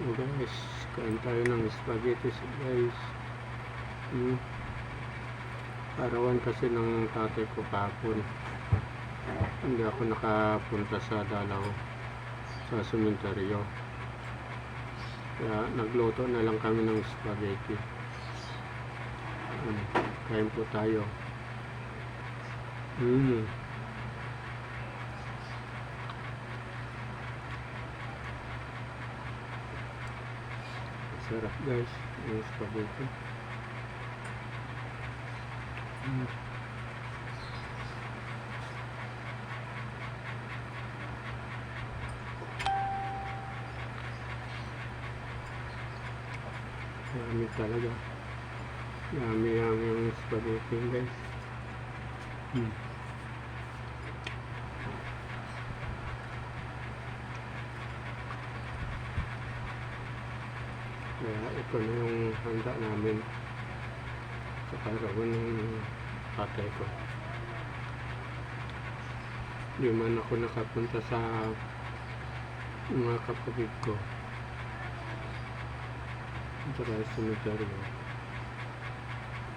So guys, kain tayo ng spaghetti guys. Arawan kasi ng tatay ko kahapon. Hindi ako nakapunta sa dalaw sa sementeryo. Kaya nagluto na lang kami ng spaghetti. Kain po tayo. Sarap guys, yung spaghetti. Yummy talaga. Yummy yung spaghetti guys. Kaya ito na yung handa namin sa karawan ng tatay ko. Di man ako nakapunta sa mga kapatid ko at saka sa sementeryo.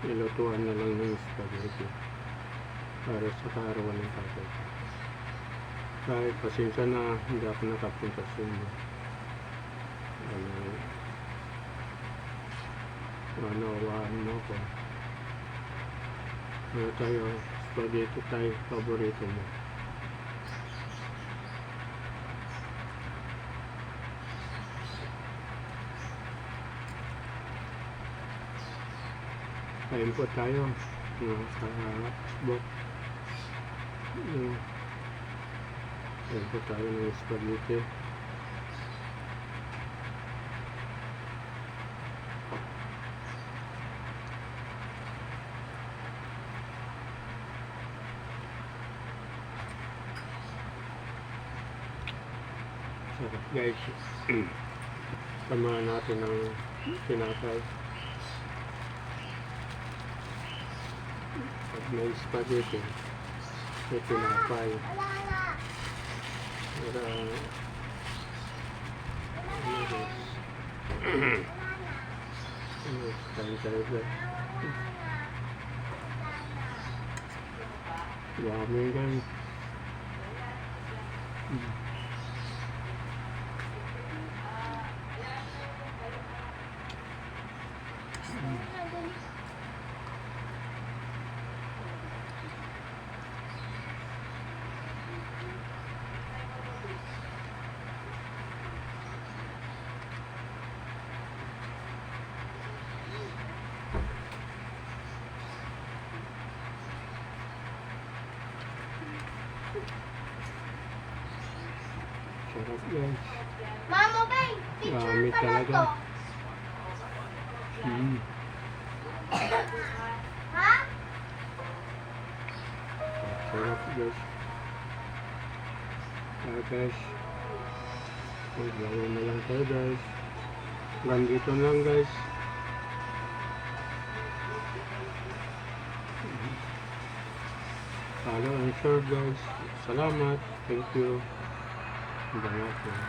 Nilutuan na lang ng spaghetti para sa karawan ng tatay ko. Kahit pasensya na hindi ako nakapunta sa inyo. Nawawaan mo ako. Ano tayo, spaghetti tayo, paborito mo. Kain po tayo sa Facebook. Kain po tayo ng spaghetti. Sarap guys. Samahan natin ng tinapay. Pag may spaghetti, may tinapay. Para kain tayo guys. Yummy guys. Sarap guys. Mama, babe, picture Yummy pa na talaga. to. Ha? Sarap guys. Kaya guys, maglawan na lang tayo guys. Hanggang dito na lang guys. Follow and share guys. Salamat. Thank you. Banyak ya.